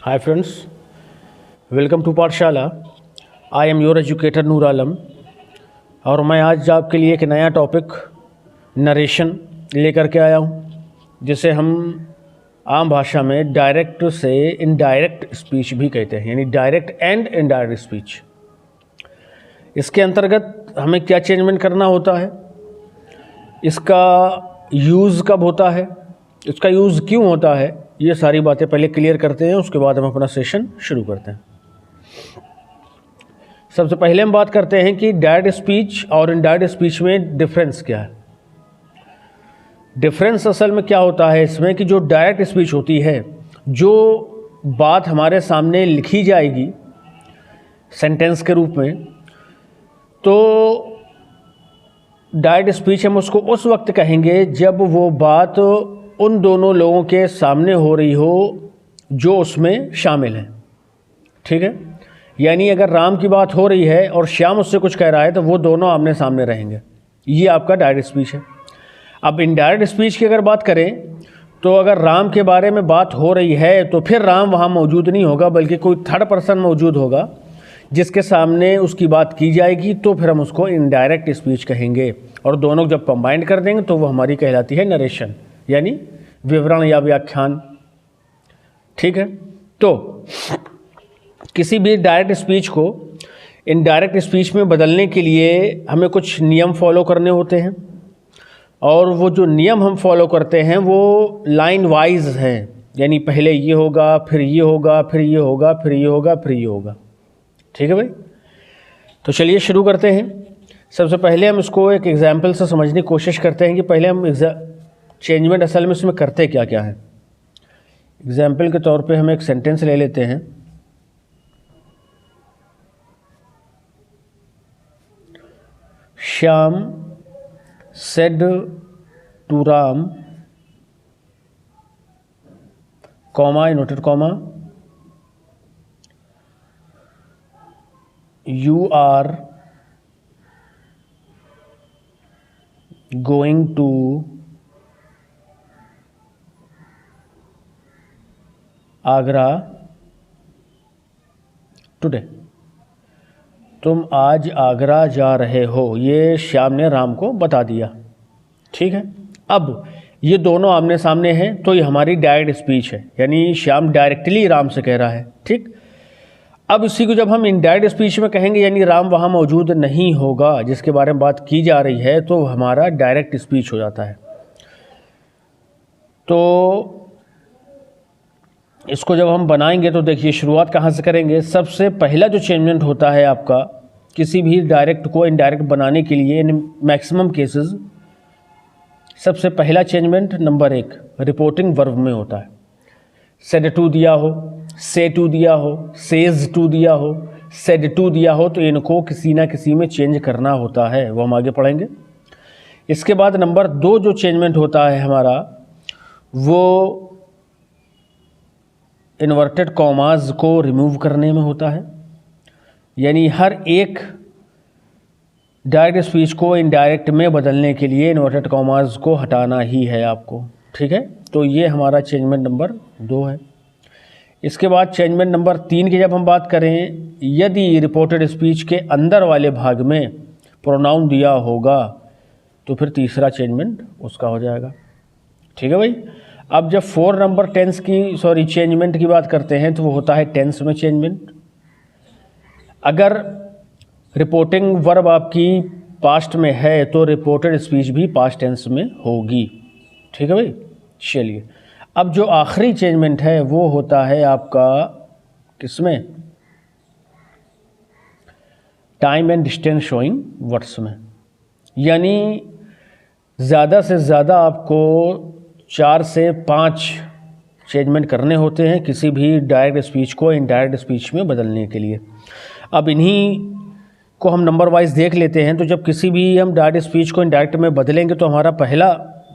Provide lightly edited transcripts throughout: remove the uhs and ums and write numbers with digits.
Hi friends, welcome to पाठशाला। I am your educator Noor Alam और मैं आज आपके लिए एक नया टॉपिक नरेशन लेकर के आया हूँ, जिसे हम आम भाषा में डायरेक्ट से इनडायरेक्ट स्पीच भी कहते हैं, यानी डायरेक्ट एंड इनडायरेक्ट स्पीच। इसके अंतर्गत हमें क्या चेंजमेंट करना होता है, इसका यूज़ कब होता है, इसका यूज़ क्यों होता है, ये सारी बातें पहले क्लियर करते हैं। उसके बाद हम अपना सेशन शुरू करते हैं। सबसे पहले हम बात करते हैं कि डायरेक्ट स्पीच और इनडायरेक्ट स्पीच में डिफरेंस क्या है। डिफरेंस असल में क्या होता है इसमें कि जो डायरेक्ट स्पीच होती है, जो बात हमारे सामने लिखी जाएगी सेंटेंस के रूप में, तो डायरेक्ट स्पीच हम उसको उस वक्त कहेंगे जब वो बात उन दोनों लोगों के सामने हो रही हो जो उसमें शामिल हैं। ठीक है, यानी अगर राम की बात हो रही है और श्याम उससे कुछ कह रहा है तो वो दोनों आमने सामने रहेंगे। ये आपका डायरेक्ट स्पीच है। अब इनडायरेक्ट स्पीच की अगर बात करें तो अगर राम के बारे में बात हो रही है तो फिर राम वहाँ मौजूद नहीं होगा, बल्कि कोई थर्ड पर्सन मौजूद होगा जिसके सामने उसकी बात की जाएगी, तो फिर हम उसको इनडायरेक्ट स्पीच कहेंगे। और दोनों जब कंबाइन कर देंगे तो वो हमारी कहलाती है नरेशन, यानी विवरण या व्याख्यान। ठीक है, तो किसी भी डायरेक्ट स्पीच को इनडायरेक्ट स्पीच में बदलने के लिए हमें कुछ नियम फॉलो करने होते हैं, और वो जो नियम हम फॉलो करते हैं वो लाइन वाइज हैं, यानी पहले ये होगा, फिर ये होगा, फिर ये होगा, फिर ये होगा, फिर ये होगा। ठीक है भाई, तो चलिए शुरू करते हैं। सबसे पहले हम इसको एक एग्जाम्पल से समझने की कोशिश करते हैं कि पहले हम चेंजमेंट असल में इसमें करते क्या क्या है। एग्जाम्पल के तौर पे हम एक सेंटेंस ले लेते हैं। Shyam said to Ram, comma, inverted comma, you are going to Agra today. तुम आज आगरा जा रहे हो, ये श्याम ने राम को बता दिया। ठीक है, अब ये दोनों आमने सामने हैं तो ये हमारी डायरेक्ट स्पीच है, यानी श्याम डायरेक्टली राम से कह रहा है। ठीक, अब इसी को जब हम इनडायरेक्ट स्पीच में कहेंगे, यानी राम वहाँ मौजूद नहीं होगा जिसके बारे में बात की जा रही है, तो हमारा डायरेक्ट स्पीच हो जाता है। तो इसको जब हम बनाएंगे तो देखिए शुरुआत कहाँ से करेंगे। सबसे पहला जो चेंजमेंट होता है आपका किसी भी डायरेक्ट को इनडायरेक्ट बनाने के लिए, इन मैक्सिमम केसेस सबसे पहला चेंजमेंट नंबर 1 रिपोर्टिंग वर्ब में होता है। सेड टू दिया हो, से टू दिया हो, सेज टू दिया हो, सेड टू दिया हो, तो इनको किसी ना किसी में चेंज करना होता है, वो हम आगे पढ़ेंगे। इसके बाद नंबर 2 जो चेंजमेंट होता है हमारा, वो इन्वर्टेड कॉमाज को रिमूव करने में होता है, यानी हर एक डायरेक्ट स्पीच को इनडायरेक्ट में बदलने के लिए इन्वर्टेड कॉमाज को हटाना ही है आपको। ठीक है, तो ये हमारा चेंजमेंट नंबर 2 है। इसके बाद चेंजमेंट नंबर 3 की जब हम बात करें, यदि रिपोर्टेड स्पीच के अंदर वाले भाग में प्रोनाउन दिया होगा तो फिर तीसरा चेंजमेंट उसका हो जाएगा। ठीक है भाई, अब जब 4 नंबर टेंस की चेंजमेंट की बात करते हैं तो वो होता है टेंस में चेंजमेंट। अगर रिपोर्टिंग वर्ब आपकी पास्ट में है तो रिपोर्टेड स्पीच भी पास्ट टेंस में होगी। ठीक है भाई, चलिए अब जो आखिरी चेंजमेंट है वो होता है आपका किसमें, time and distance showing words में, यानी ज़्यादा से ज़्यादा आपको 4 से 5 चेंजमेंट करने होते हैं किसी भी डायरेक्ट स्पीच को इनडायरेक्ट स्पीच में बदलने के लिए। अब इन्हीं को हम नंबर वाइज देख लेते हैं। तो जब किसी भी हम डायरेक्ट स्पीच को इनडायरेक्ट में बदलेंगे तो हमारा पहला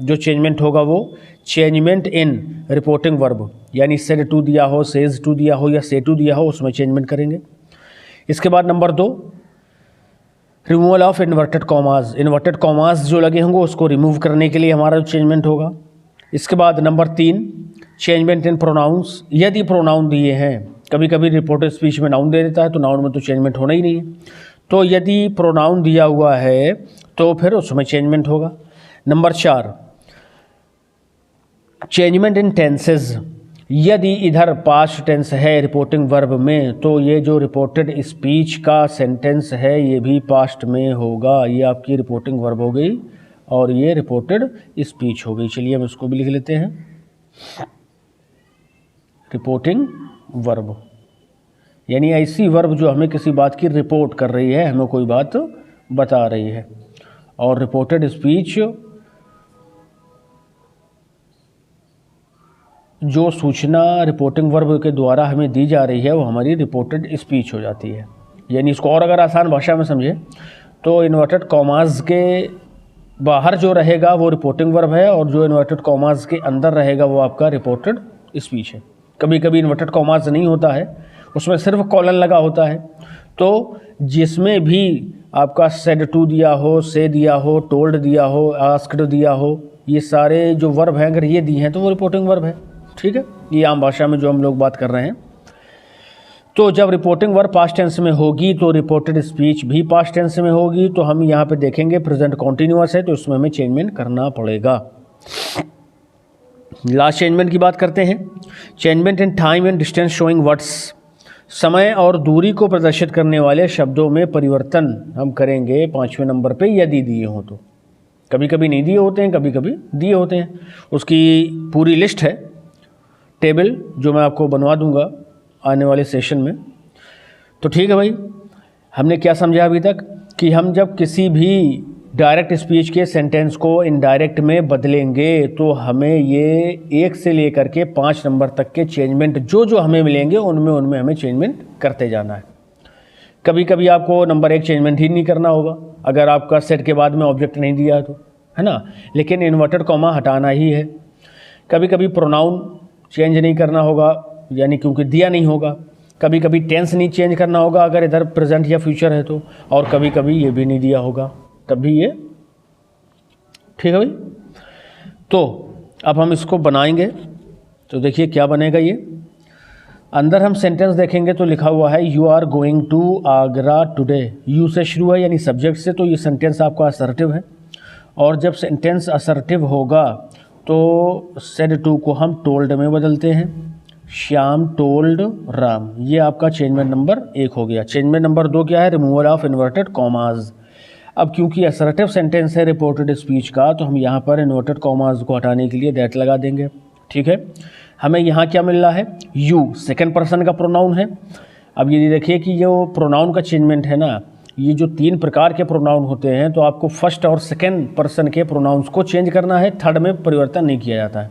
जो चेंजमेंट होगा वो चेंजमेंट इन रिपोर्टिंग वर्ब, यानी सेड टू दिया हो, सेज टू दिया हो या से टू दिया हो, उसमें चेंजमेंट करेंगे। इसके बाद number 2 removal of inverted commas, inverted commas जो लगे होंगे उसको रिमूव करने के लिए हमारा चेंजमेंट होगा। इसके बाद नंबर 3 चेंजमेंट इन प्रोनाउंस, यदि प्रोनाउन दिए हैं, कभी कभी रिपोर्टेड स्पीच में नाउन दे देता है तो नाउन में तो चेंजमेंट होना ही नहीं है, तो यदि प्रोनाउन दिया हुआ है तो फिर उसमें चेंजमेंट होगा। नंबर 4, चेंजमेंट इन टेंसेज, यदि इधर पास्ट टेंस है रिपोर्टिंग वर्ब में तो ये जो रिपोर्टेड स्पीच का सेंटेंस है ये भी पास्ट में होगा। ये आपकी रिपोर्टिंग वर्ब हो गई और ये रिपोर्टेड स्पीच हो गई। चलिए हम इसको भी लिख लेते हैं, रिपोर्टिंग वर्ब यानी ऐसी वर्ब जो हमें किसी बात की रिपोर्ट कर रही है, हमें कोई बात बता रही है। और रिपोर्टेड स्पीच जो सूचना रिपोर्टिंग वर्ब के द्वारा हमें दी जा रही है वो हमारी रिपोर्टेड स्पीच हो जाती है। यानी इसको और अगर आसान भाषा में समझे तो इन्वर्टेड कॉमास के बाहर जो रहेगा वो रिपोर्टिंग वर्ब है और जो इन्वर्टेड कॉमास के अंदर रहेगा वो आपका रिपोर्टेड स्पीच है। कभी कभी इन्वर्टेड कॉमास नहीं होता है, उसमें सिर्फ कॉलन लगा होता है, तो जिसमें भी आपका सेड टू दिया हो, से दिया हो, टोल्ड दिया हो, आस्क्ड दिया हो, ये सारे जो वर्ब हैं अगर ये दिए हैं तो वो रिपोर्टिंग वर्ब है। ठीक है, ये आम भाषा में जो हम लोग बात कर रहे हैं। तो जब रिपोर्टिंग वर्ब पास्ट टेंस में होगी तो रिपोर्टेड स्पीच भी पास्ट टेंस में होगी। तो हम यहाँ पे देखेंगे प्रेजेंट कॉन्टिन्यूअस है तो इसमें हमें चेंजमेंट करना पड़ेगा। लास्ट चेंजमेंट की बात करते हैं, changement in time and distance showing words, समय और दूरी को प्रदर्शित करने वाले शब्दों में परिवर्तन हम करेंगे 5वें नंबर पे यदि दिए हों तो। कभी कभी नहीं दिए होते हैं, कभी कभी दिए होते हैं। उसकी पूरी लिस्ट है, टेबल जो मैं आपको बनवा दूंगा आने वाले सेशन में। तो ठीक है भाई, हमने क्या समझा अभी तक कि हम जब किसी भी डायरेक्ट स्पीच के सेंटेंस को इनडायरेक्ट में बदलेंगे तो हमें ये 1 से लेकर के 5 नंबर तक के चेंजमेंट जो जो हमें मिलेंगे उनमें हमें चेंजमेंट करते जाना है। कभी कभी आपको नंबर 1 चेंजमेंट ही नहीं करना होगा अगर आपका सेट के बाद में ऑब्जेक्ट नहीं दिया तो, है ना, लेकिन इन्वर्टेड कॉमा हटाना ही है। कभी कभी प्रोनाउन चेंज नहीं करना होगा यानी क्योंकि दिया नहीं होगा। कभी कभी टेंस नहीं चेंज करना होगा अगर इधर प्रेजेंट या फ्यूचर है तो, और कभी कभी ये भी नहीं दिया होगा तब भी ये। ठीक है भाई, तो अब हम इसको बनाएंगे। तो देखिए क्या बनेगा ये। अंदर हम सेंटेंस देखेंगे तो लिखा हुआ है you are going to Agra today. U से शुरू है यानी सब्जेक्ट से, तो ये सेंटेंस आपका असर्टिव है। और जब सेंटेंस असर्टिव होगा तो सेड टू को हम टोल्ड में बदलते हैं। श्याम टोल्ड राम, ये आपका चेंजमेंट नंबर 1 हो गया। चेंजमेंट नंबर 2 क्या है, रिमूवल ऑफ इन्वर्टेड कॉमाज। अब क्योंकि असर्टिव सेंटेंस है रिपोर्टेड स्पीच का तो हम यहाँ पर इन्वर्टेड कॉमाज को हटाने के लिए दैट लगा देंगे। ठीक है, हमें यहाँ क्या मिल रहा है, यू सेकंड पर्सन का प्रोनाउन है। अब ये देखिए कि जो प्रोनाउन का चेंजमेंट है ना, ये जो 3 प्रकार के प्रोनाउन होते हैं तो आपको फर्स्ट और सेकंड पर्सन के प्रोनाउंस को चेंज करना है, थर्ड में परिवर्तन नहीं किया जाता है।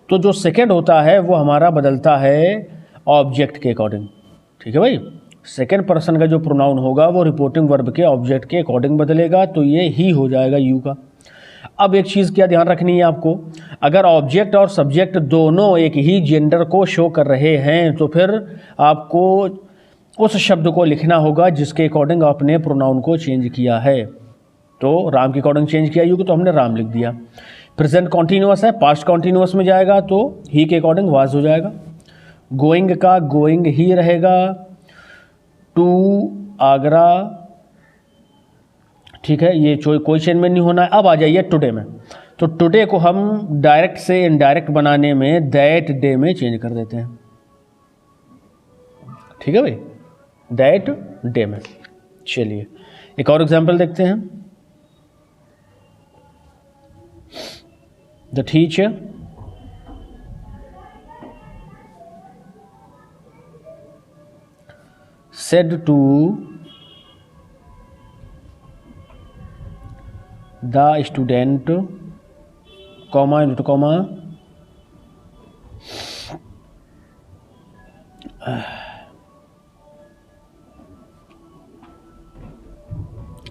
तो जो सेकंड होता है वो हमारा बदलता है ऑब्जेक्ट के अकॉर्डिंग। ठीक है भाई, सेकंड पर्सन का जो प्रोनाउन होगा वो रिपोर्टिंग वर्ब के ऑब्जेक्ट के अकॉर्डिंग बदलेगा, तो ये ही हो जाएगा यू का। अब एक चीज़ क्या ध्यान रखनी है आपको, अगर ऑब्जेक्ट और सब्जेक्ट दोनों एक ही जेंडर को शो कर रहे हैं तो फिर आपको उस शब्द को लिखना होगा जिसके अकॉर्डिंग आपने प्रोनाउन को चेंज किया है। तो राम के अकॉर्डिंग चेंज किया यू को, तो हमने राम लिख दिया। प्रेजेंट कॉन्टीन्यूअस है, पास्ट कॉन्टीन्यूअस में जाएगा तो ही के अकॉर्डिंग वाज हो जाएगा। गोइंग का गोइंग ही रहेगा। टू आगरा, ठीक है, ये कोई चेंजमेंट नहीं होना है। अब आ जाइए टुडे में, तो टुडे को हम डायरेक्ट से इनडायरेक्ट बनाने में दैट डे में चेंज कर देते हैं। ठीक है भाई, दैट डे में। चलिए एक और एग्जांपल देखते हैं। The teacher said to the student, comma into comma,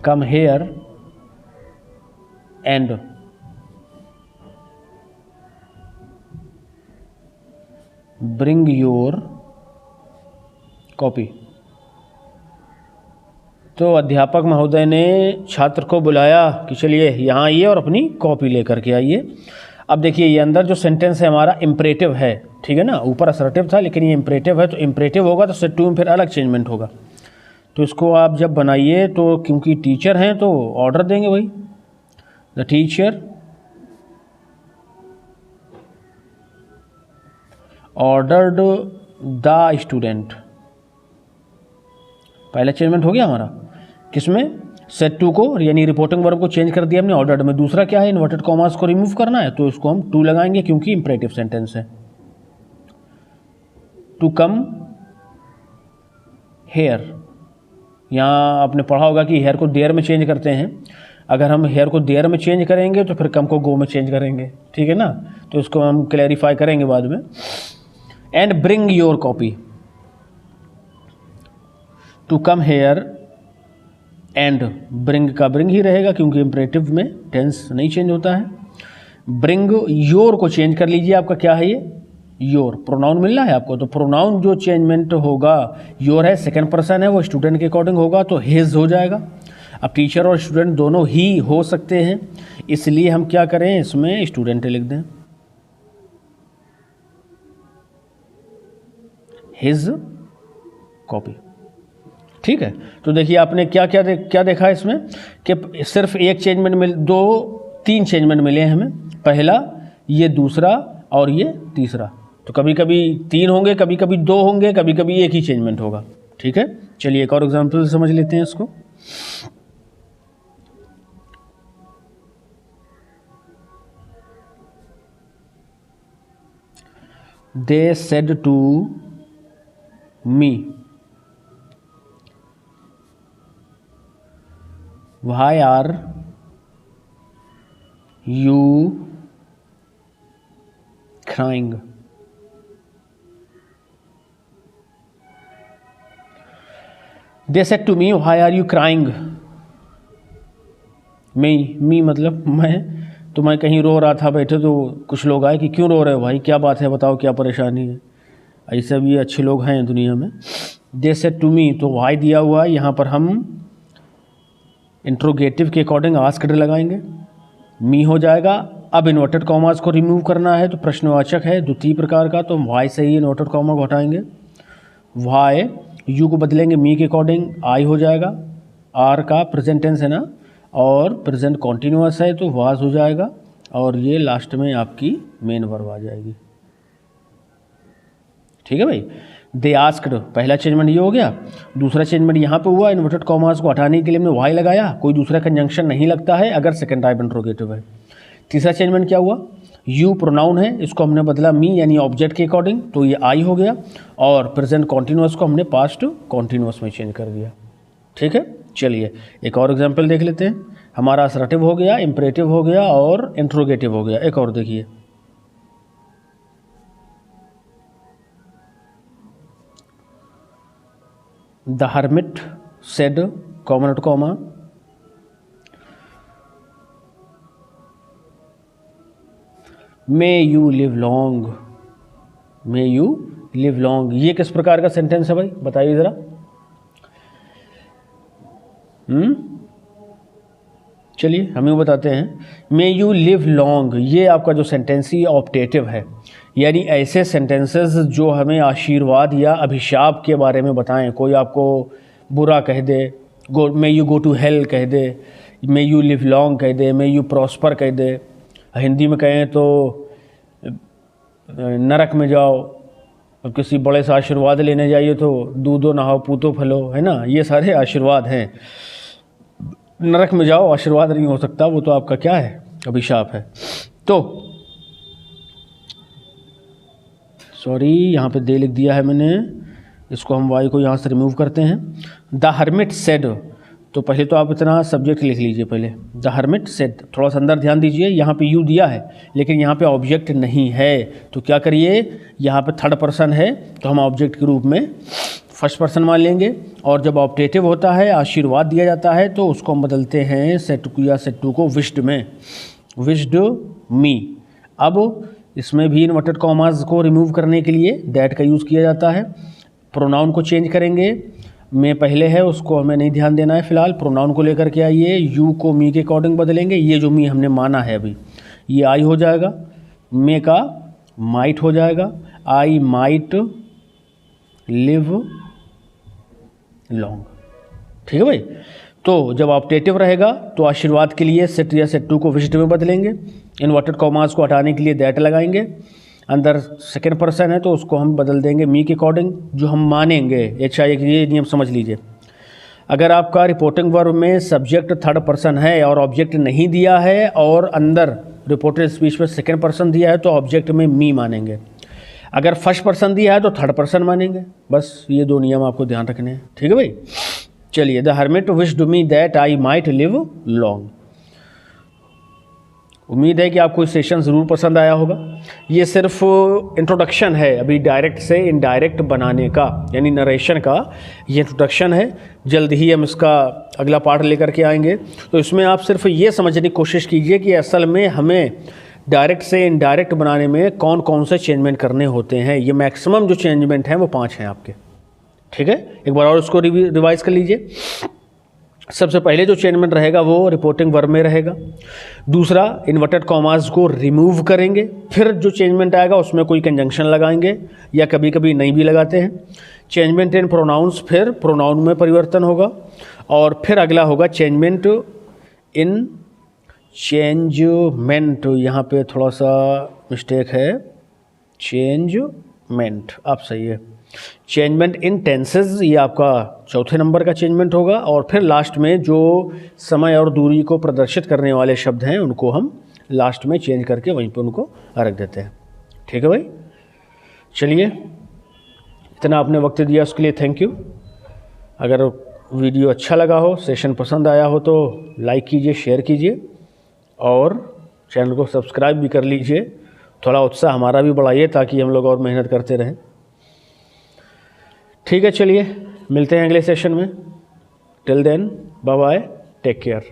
come here and bring your copy। तो अध्यापक महोदय ने छात्र को बुलाया कि चलिए यहाँ आइए और अपनी कॉपी लेकर के आइए। अब देखिए ये अंदर जो सेंटेंस है हमारा इम्परेटिव है, ठीक है ना, ऊपर असर्टिव था लेकिन ये इम्परेटिव है, तो इम्परेटिव होगा तो सेट टू में फिर अलग चेंजमेंट होगा। तो इसको आप जब बनाइए तो क्योंकि टीचर हैं तो ऑर्डर देंगे भाई, the teacher ordered the student, पहला चेंजमेंट हो गया हमारा किसमें, सेट टू को, यानी रिपोर्टिंग वर्ब को चेंज कर दिया हमने ऑर्डर्ड में। दूसरा क्या है, इन्वर्टेड कॉमास को रिमूव करना है, तो इसको हम टू लगाएंगे क्योंकि इंपरेटिव सेंटेंस है। टू कम हेयर, यहाँ आपने पढ़ा होगा कि हेयर को देयर में चेंज करते हैं, अगर हम हेयर को देयर में चेंज करेंगे तो फिर कम को गो में चेंज करेंगे, ठीक है ना, तो इसको हम क्लैरिफाई करेंगे बाद में। And bring your copy, to come here and bring का ब्रिंग ही रहेगा क्योंकि इम्परेटिव में टेंस नहीं चेंज होता है। ब्रिंग योर को चेंज कर लीजिए, आपका क्या है ये, योर, प्रोनाउन मिल रहा है आपको, तो प्रोनाउन जो चेंजमेंट होगा योर है, सेकंड पर्सन है, वो स्टूडेंट के अकॉर्डिंग होगा तो हिज हो जाएगा। अब टीचर और स्टूडेंट दोनों ही हो सकते हैं, इसलिए हम क्या करें, इसमें स्टूडेंट लिख दें, हिज कॉपी, ठीक है। तो देखिए आपने क्या क्या देखा इसमें कि सिर्फ एक चेंजमेंट मिल, तीन चेंजमेंट मिले हैं हमें, पहला, ये दूसरा और ये तीसरा। तो कभी कभी तीन होंगे, कभी कभी दो होंगे, कभी कभी एक ही चेंजमेंट होगा, ठीक है। चलिए एक और एग्जांपल समझ लेते हैं इसको। They said to me, why are you crying? They said to me, why are you crying? मी मतलब मैं, तो मैं कहीं रो रहा था बैठे, तो कुछ लोग आए कि क्यों रो रहे हो भाई, क्या बात है, बताओ क्या परेशानी है। ऐसे भी अच्छे लोग हैं दुनिया में। They said to me, तो why दिया हुआ है, यहाँ पर हम इंट्रोगेटिव के अकॉर्डिंग आस्क्ड लगाएंगे, मी हो जाएगा। अब इन्वर्टेड कॉमास को रिमूव करना है तो प्रश्नवाचक है द्वितीय प्रकार का, तो वाई से ही इन्वर्टेड कॉमा को हटाएंगे, वाई, यू को बदलेंगे मी के अकॉर्डिंग, आई हो जाएगा, आर का प्रेजेंट टेंस है ना, और प्रेजेंट कॉन्टिन्यूअस है तो वाज हो जाएगा, और ये लास्ट में आपकी मेन वर्ब आ जाएगी, ठीक है भाई। दे आस्क्ड, पहला चेंजमेंट ये हो गया। दूसरा चेंजमेंट यहाँ पे हुआ, इन्वर्टेड कॉमास को हटाने के लिए हमने वाई लगाया, कोई दूसरा कंजंक्शन नहीं लगता है अगर सेकंड टाइप इंट्रोगेटिव है। तीसरा चेंजमेंट क्या हुआ, यू प्रोनाउन है, इसको हमने बदला मी यानी ऑब्जेक्ट के अकॉर्डिंग, तो ये आई हो गया, और प्रेजेंट कॉन्टिन्यूअस को हमने पास्ट कॉन्टिन्यूअस में चेंज कर दिया, ठीक है। चलिए एक और एग्जाम्पल देख लेते हैं। हमारा असर्टिव हो गया, इम्परेटिव हो गया और इंट्रोगेटिव हो गया। एक और देखिए, the hermit said, comma not comma, may you live long, may you live long, ये किस प्रकार का सेंटेंस है भाई, बताइए ज़रा। चलिए हम ये बताते हैं, मे यू लिव लॉन्ग, ये आपका जो सेंटेंस ही ऑप्टेटिव है, यानी ऐसे सेंटेंसेस जो हमें आशीर्वाद या अभिशाप के बारे में बताएं। कोई आपको बुरा कह दे, may you go to hell कह दे, मे यू लिव लॉन्ग कह दे, मे यू प्रॉस्पर कह दे, हिंदी में कहें तो नरक में जाओ, और किसी बड़े से आशीर्वाद लेने जाइए तो दूधो नहाओ पूतो फलो, है ना, ये सारे आशीर्वाद हैं। नरक में जाओ आशीर्वाद नहीं हो सकता, वो तो आपका क्या है, अभिशाप है। तो सॉरी, यहाँ पे दे लिख दिया है मैंने, इसको हम वाई को यहाँ से रिमूव करते हैं। द हर्मिट सेड, तो पहले तो आप इतना सब्जेक्ट लिख लीजिए पहले, द हर्मिट सेड। थोड़ा सा अंदर ध्यान दीजिए, यहाँ पे यू दिया है लेकिन यहाँ पे ऑब्जेक्ट नहीं है, तो क्या करिए, यहाँ पे थर्ड पर्सन है तो हम ऑब्जेक्ट के रूप में फर्स्ट पर्सन मान लेंगे, और जब ऑप्टेटिव होता है, आशीर्वाद दिया जाता है, तो उसको हम बदलते हैं सेट या सेट टू को विश्ड में, विश्ड मी। अब इसमें भी इन्वर्टेड कॉमास को रिमूव करने के लिए दैट का यूज़ किया जाता है। प्रोनाउन को चेंज करेंगे, में पहले है उसको हमें नहीं ध्यान देना है फिलहाल, प्रोनाउन को लेकर के आइए, यू को मी के अकॉर्डिंग बदलेंगे, ये जो मी हमने माना है अभी ये आई हो जाएगा, मे का माइट हो जाएगा, आई माइट लिव लॉन्ग। ठीक है भाई। तो जब ऑप्टेटिव रहेगा तो आशीर्वाद के लिए सेट या सेट टू को विजिट में बदलेंगे, इन्वर्टेड कॉमास को हटाने के लिए दैट लगाएंगे, अंदर सेकेंड पर्सन है तो उसको हम बदल देंगे मी के अकॉर्डिंग जो हम मानेंगे। HI ये नियम समझ लीजिए। अगर आपका रिपोर्टिंग वर्ब में सब्जेक्ट थर्ड पर्सन है और ऑब्जेक्ट नहीं दिया है और अंदर रिपोर्टेड स्पीच में सेकेंड पर्सन दिया है तो ऑब्जेक्ट में मी मानेंगे, अगर फर्स्ट पर्सन दिया है तो थर्ड पर्सन मानेंगे। बस ये दो नियम आपको ध्यान रखने हैं। ठीक है भाई। चलिए, the hermit wished me that I might live long. उम्मीद है कि आपको ये सेशन ज़रूर पसंद आया होगा। ये सिर्फ इंट्रोडक्शन है अभी डायरेक्ट से इनडायरेक्ट बनाने का, यानी नरेशन का ये इंट्रोडक्शन है। जल्द ही हम इसका अगला पार्ट लेकर के आएंगे। तो इसमें आप सिर्फ ये समझने की कोशिश कीजिए कि असल में हमें डायरेक्ट से इनडायरेक्ट बनाने में कौन कौन से चेंजमेंट करने होते हैं। ये मैक्सिमम जो चेंजमेंट हैं वो 5 हैं आपके। ठीक है, एक बार और उसको रिवाइज कर लीजिए। सबसे पहले जो चेंजमेंट रहेगा वो रिपोर्टिंग वर्ब में रहेगा। दूसरा, इन्वर्टेड कॉमास को रिमूव करेंगे। फिर जो चेंजमेंट आएगा उसमें कोई कंजंक्शन लगाएंगे या कभी कभी नहीं भी लगाते हैं। चेंजमेंट इन प्रोनाउंस, फिर प्रोनाउन में परिवर्तन होगा। और फिर अगला होगा चेंजमेंट इन चेंजमेंट, यहाँ पे थोड़ा सा मिस्टेक है, चेंजमेंट आप सही है। चेंजमेंट इन टेंसेस, ये आपका चौथे नंबर का चेंजमेंट होगा। और फिर लास्ट में जो समय और दूरी को प्रदर्शित करने वाले शब्द हैं उनको हम लास्ट में चेंज करके वहीं पर उनको रख देते हैं। ठीक है भाई। चलिए, इतना आपने वक्त दिया उसके लिए थैंक यू। अगर वीडियो अच्छा लगा हो, सेशन पसंद आया हो तो लाइक कीजिए, शेयर कीजिए और चैनल को सब्सक्राइब भी कर लीजिए। थोड़ा उत्साह हमारा भी बढ़ाइए ताकि हम लोग और मेहनत करते रहें। ठीक है, चलिए मिलते हैं अगले सेशन में। Till then bye bye, take care.